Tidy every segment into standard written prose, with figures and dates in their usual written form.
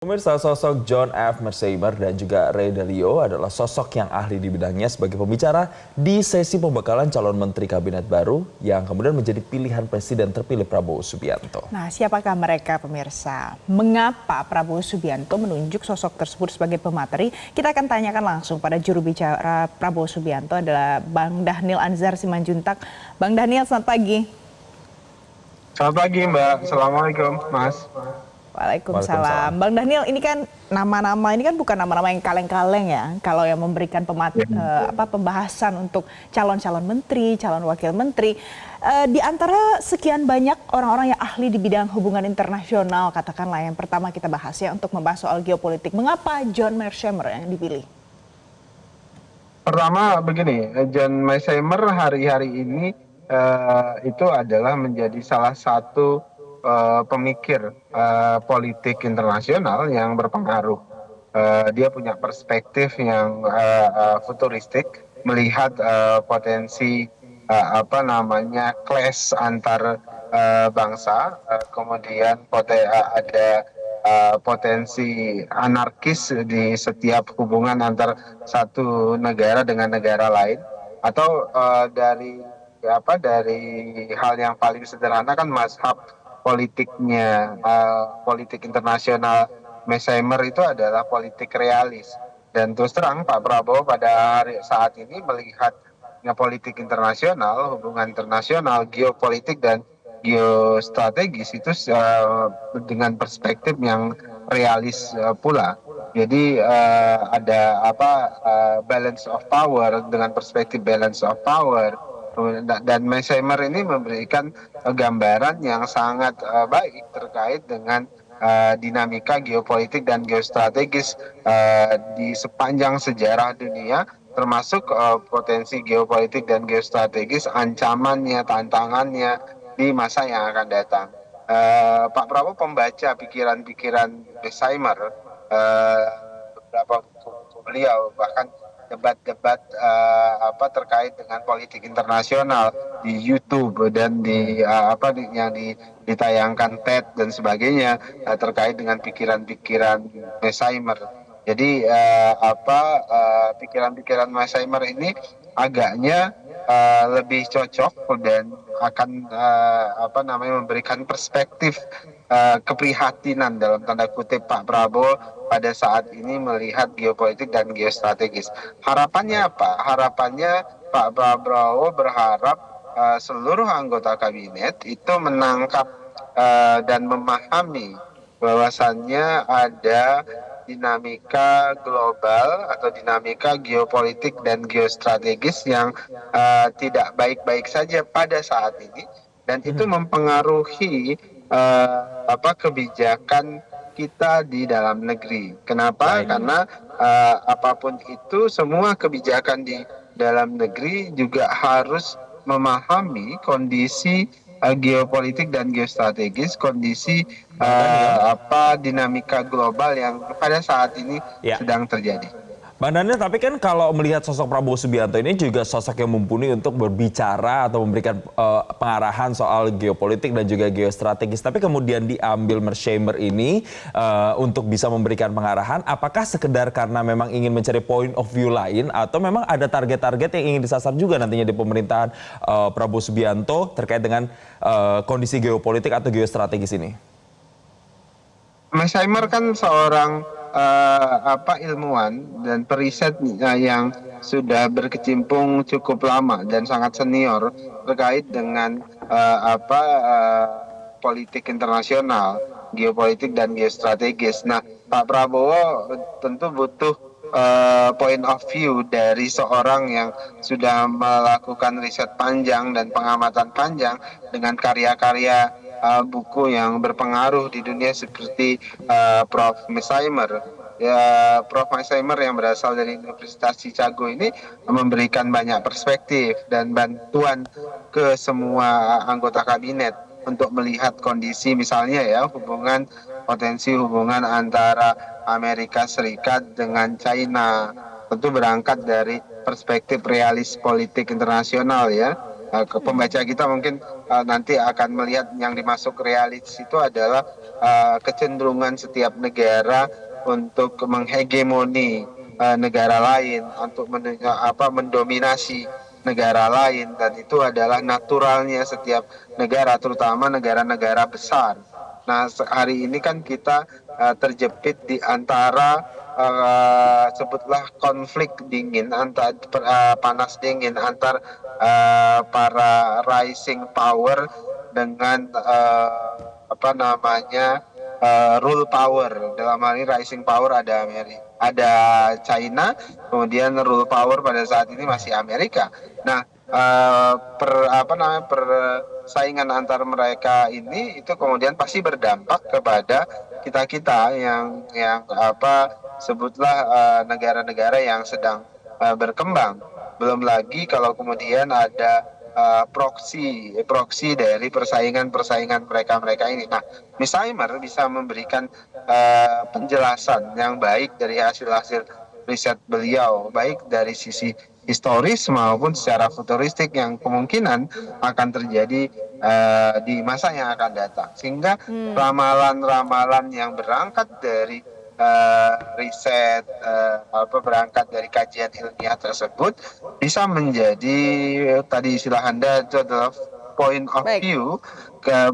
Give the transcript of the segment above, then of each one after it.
Pemirsa, sosok John F. Mersheimer dan juga Ray Dalio adalah sosok yang ahli di bidangnya sebagai pembicara di sesi pembekalan calon menteri kabinet baru yang kemudian menjadi pilihan presiden terpilih Prabowo Subianto. Nah, siapakah mereka pemirsa? Mengapa Prabowo Subianto menunjuk sosok tersebut sebagai pemateri? Kita akan tanyakan langsung pada juru bicara Prabowo Subianto adalah Bang Dhanil Anzar Simanjuntak. Bang Dhanil, selamat pagi. Selamat pagi Mbak, Assalamualaikum Mas. Waalaikumsalam. Bang Dhanil, ini kan nama-nama ini kan bukan nama-nama yang kaleng-kaleng ya. Kalau yang memberikan pembahasan untuk calon-calon menteri, calon wakil menteri, di antara sekian banyak orang-orang yang ahli di bidang hubungan internasional, katakanlah yang pertama kita bahas ya untuk membahas soal geopolitik. Mengapa John Mersheimer yang dipilih? Pertama begini, John Mersheimer hari-hari ini itu adalah menjadi salah satu pemikir politik internasional yang berpengaruh. Dia punya perspektif yang futuristik, melihat potensi clash antar bangsa, kemudian ada potensi anarkis di setiap hubungan antar satu negara dengan negara lain, atau dari hal yang paling sederhana kan mazhab politiknya, politik internasional Mersheimer itu adalah politik realis. Dan terus terang Pak Prabowo pada saat ini melihat politik internasional, hubungan internasional, geopolitik dan geostrategis itu dengan perspektif yang realis pula. Jadi ada balance of power, dengan perspektif balance of power. Dan Mersheimer ini memberikan gambaran yang sangat baik terkait dengan dinamika geopolitik dan geostrategis di sepanjang sejarah dunia, termasuk potensi geopolitik dan geostrategis, ancamannya, tantangannya di masa yang akan datang. Pak Prabowo pembaca pikiran-pikiran Mersheimer, beberapa buku beliau, bahkan debat-debat terkait dengan politik internasional di YouTube dan yang ditayangkan TED dan sebagainya terkait dengan pikiran-pikiran Mersheimer. Jadi pikiran-pikiran Mersheimer ini agaknya lebih cocok dan akan memberikan perspektif keprihatinan dalam tanda kutip Pak Prabowo pada saat ini melihat geopolitik dan geostrategis. Harapannya apa? Harapannya Pak Prabowo berharap seluruh anggota kabinet itu menangkap dan memahami bahwasannya ada dinamika global atau dinamika geopolitik dan geostrategis yang tidak baik-baik saja pada saat ini, dan itu mempengaruhi kebijakan kita di dalam negeri. Kenapa? Karena apapun itu, semua kebijakan di dalam negeri juga harus memahami kondisi geopolitik dan geostrategis, kondisi dinamika global yang pada saat ini sedang terjadi. Bang Dhanil, tapi kan kalau melihat sosok Prabowo Subianto ini juga sosok yang mumpuni untuk berbicara atau memberikan pengarahan soal geopolitik dan juga geostrategis. Tapi kemudian diambil Mersheimer ini untuk bisa memberikan pengarahan. Apakah sekedar karena memang ingin mencari point of view lain atau memang ada target-target yang ingin disasar juga nantinya di pemerintahan Prabowo Subianto terkait dengan kondisi geopolitik atau geostrategis ini? Mersheimer kan seorang ilmuwan dan periset yang sudah berkecimpung cukup lama dan sangat senior terkait dengan politik internasional, geopolitik dan geostrategis. Nah, Pak Prabowo tentu butuh point of view dari seorang yang sudah melakukan riset panjang dan pengamatan panjang dengan karya-karya buku yang berpengaruh di dunia seperti Prof. Mersheimer. Prof. Mersheimer yang berasal dari Universitas Chicago ini memberikan banyak perspektif dan bantuan ke semua anggota kabinet untuk melihat kondisi misalnya potensi hubungan antara Amerika Serikat dengan China. Tentu berangkat dari perspektif realis politik internasional ya. Pembaca kita mungkin nanti akan melihat yang dimasuk realis itu adalah kecenderungan setiap negara untuk menghegemoni negara lain, untuk mendominasi negara lain, dan itu adalah naturalnya setiap negara, terutama negara-negara besar. Nah, hari ini kan kita terjepit di antara sebutlah konflik dingin, antar panas dingin antar para rising power dengan rule power. Dalam hal ini rising power ada ada China, kemudian rule power pada saat ini masih Amerika. Nah, persaingan antar mereka ini itu kemudian pasti berdampak kepada kita yang sebutlah negara-negara yang sedang berkembang. Belum lagi kalau kemudian ada proksi dari persaingan mereka ini. Nah, Miss Aimer bisa memberikan penjelasan yang baik dari hasil-hasil riset beliau, baik dari sisi historis maupun secara futuristik yang kemungkinan akan terjadi di masa yang akan datang. Sehingga ramalan-ramalan yang berangkat dari riset berangkat dari kajian ilmiah tersebut bisa menjadi tadi istilah Anda itu adalah point of view ke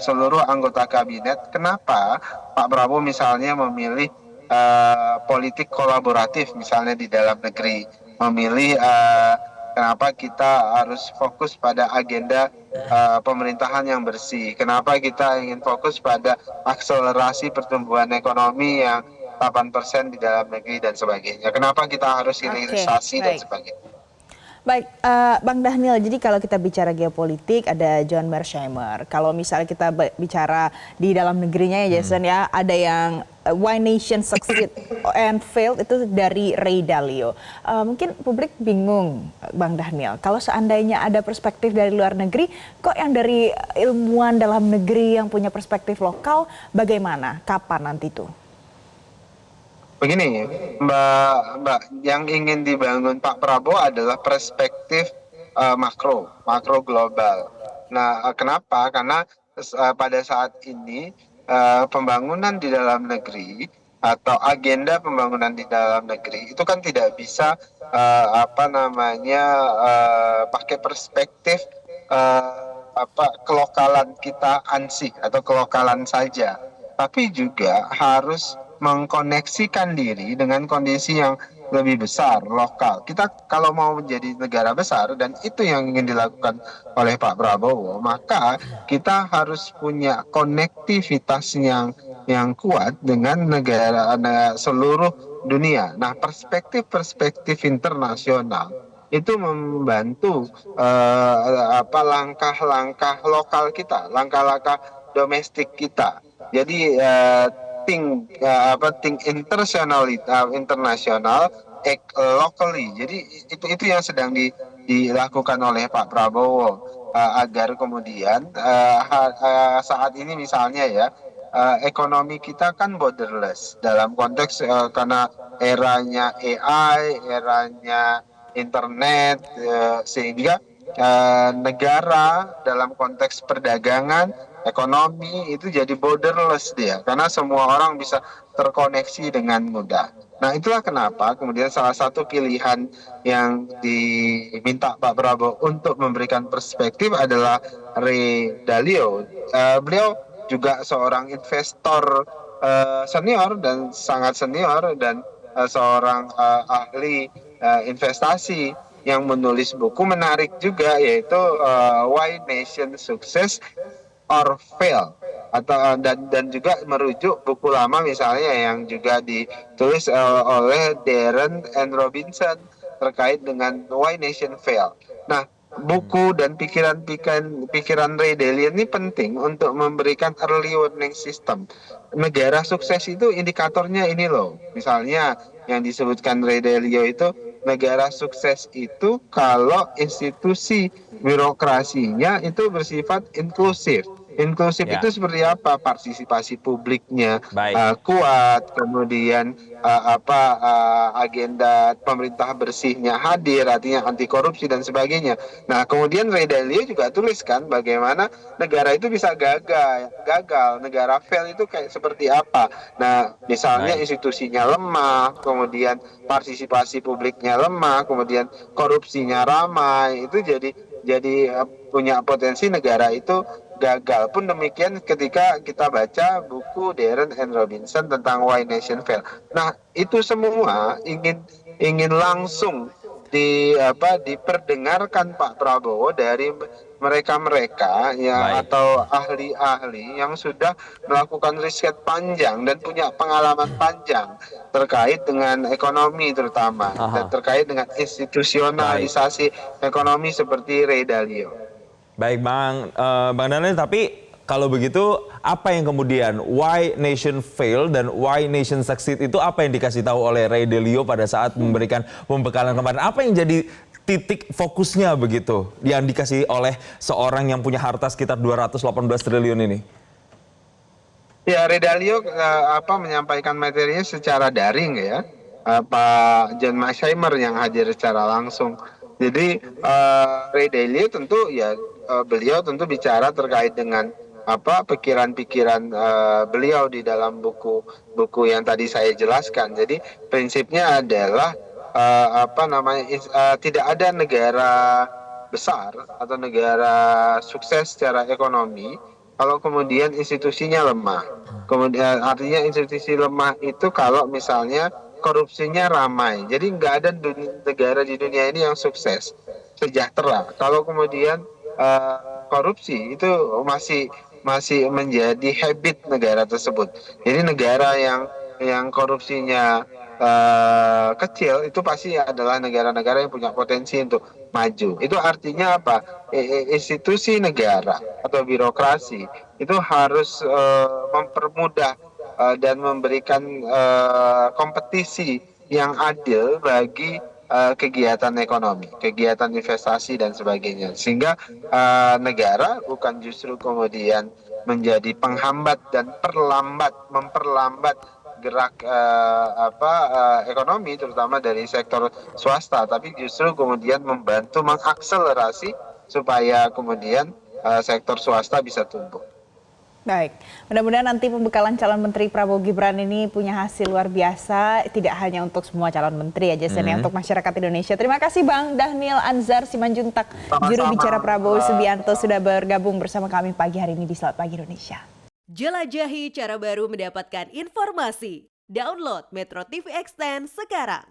seluruh anggota kabinet. Kenapa Pak Prabowo misalnya memilih politik kolaboratif misalnya di dalam negeri, memilih kenapa kita harus fokus pada agenda pemerintahan yang bersih, kenapa kita ingin fokus pada akselerasi pertumbuhan ekonomi yang 8% di dalam negeri dan sebagainya, kenapa kita harus hilirisasi dan sebagainya. Baik, Bang Dhanil, jadi kalau kita bicara geopolitik ada John Mearsheimer. Kalau misalnya kita bicara di dalam negerinya ya Jason ya, ada yang Why Nation Succeed and Failed itu dari Ray Dalio. Mungkin publik bingung Bang Dhanil, kalau seandainya ada perspektif dari luar negeri, kok yang dari ilmuwan dalam negeri yang punya perspektif lokal bagaimana? Kapan nanti tuh? Begini, Mbak, yang ingin dibangun Pak Prabowo adalah perspektif makro global. Nah, kenapa? Karena pada saat ini pembangunan di dalam negeri atau agenda pembangunan di dalam negeri itu kan tidak bisa pakai perspektif kelokalan kita ansih atau kelokalan saja, tapi juga harus mengkoneksikan diri dengan kondisi yang lebih besar, lokal. Kita kalau mau menjadi negara besar, dan itu yang ingin dilakukan oleh Pak Prabowo, maka kita harus punya konektivitas yang kuat dengan negara seluruh dunia. Nah, perspektif internasional itu membantu langkah-langkah lokal kita, langkah-langkah domestik kita. Jadi think internasional, act locally. Jadi itu yang sedang dilakukan oleh Pak Prabowo agar kemudian saat ini misalnya ya ekonomi kita kan borderless dalam konteks karena eranya AI, eranya internet, sehingga negara dalam konteks perdagangan ekonomi itu jadi borderless dia, karena semua orang bisa terkoneksi dengan mudah. Nah, itulah kenapa kemudian salah satu pilihan yang diminta Pak Prabowo untuk memberikan perspektif adalah Ray Dalio. Beliau juga seorang investor senior dan sangat senior, dan seorang ahli investasi yang menulis buku menarik juga, yaitu Why Nation Success or Fail, atau dan juga merujuk buku lama misalnya yang juga ditulis oleh Darren and Robinson terkait dengan Why Nation Fail. Nah, buku dan pikiran Ray Dalio ini penting untuk memberikan early warning system. Negara sukses itu indikatornya ini loh. Misalnya yang disebutkan Ray Dalio itu, negara sukses itu kalau institusi birokrasinya itu bersifat inklusif. Inklusif Ya, itu seperti apa? Partisipasi publiknya baik. kuat, kemudian agenda pemerintah bersihnya hadir, artinya anti korupsi dan sebagainya. Nah, kemudian Ray Dalio juga tuliskan bagaimana negara itu bisa gagal, negara fail itu kayak seperti apa. Nah, misalnya Baik. institusinya lemah, kemudian partisipasi publiknya lemah, kemudian korupsinya ramai, itu jadi punya potensi negara itu gagal. Pun demikian ketika kita baca buku Darren and Robinson tentang Why Nation Fail. Nah, itu semua ingin langsung diperdengarkan Pak Prabowo dari mereka-mereka ya Baik. atau ahli-ahli yang sudah melakukan riset panjang dan punya pengalaman panjang terkait dengan ekonomi terutama dan Aha. terkait dengan Baik. institusionalisasi ekonomi seperti Ray Dalio. Baik Bang Daniel, tapi kalau begitu apa yang kemudian why nation fail dan why nation succeed itu apa yang dikasih tahu oleh Ray Dalio pada saat memberikan pembekalan kemarin? Apa yang jadi titik fokusnya begitu yang dikasih oleh seorang yang punya harta sekitar 218 triliun ini? Ya, Ray Dalio menyampaikan materinya secara daring ya. Pak John Mearsheimer yang hadir secara langsung. Jadi Ray Dalio tentu ya beliau tentu bicara terkait dengan pikiran-pikiran beliau di dalam buku yang tadi saya jelaskan. Jadi prinsipnya adalah tidak ada negara besar atau negara sukses secara ekonomi kalau kemudian institusinya lemah. Kemudian artinya institusi lemah itu kalau misalnya korupsinya ramai. Jadi nggak ada negara di dunia ini yang sukses, sejahtera. Kalau kemudian korupsi itu masih menjadi habit negara tersebut. Jadi negara yang korupsinya kecil itu pasti adalah negara-negara yang punya potensi untuk maju. Itu artinya apa? Institusi negara atau birokrasi itu harus mempermudah dan memberikan kompetisi yang adil bagi kegiatan ekonomi, kegiatan investasi dan sebagainya. Sehingga negara bukan justru kemudian menjadi penghambat dan memperlambat gerak ekonomi terutama dari sektor swasta, tapi justru kemudian membantu mengakselerasi supaya kemudian sektor swasta bisa tumbuh. Baik, mudah-mudahan nanti pembekalan calon menteri Prabowo Gibran ini punya hasil luar biasa, tidak hanya untuk semua calon menteri aja, ya, untuk masyarakat Indonesia. Terima kasih Bang Dhanil Anzar Simanjuntak, juru bicara Prabowo Subianto sudah bergabung bersama kami pagi hari ini di Selamat Pagi Indonesia. Jelajahi cara baru mendapatkan informasi. Download Metro TV Extend sekarang.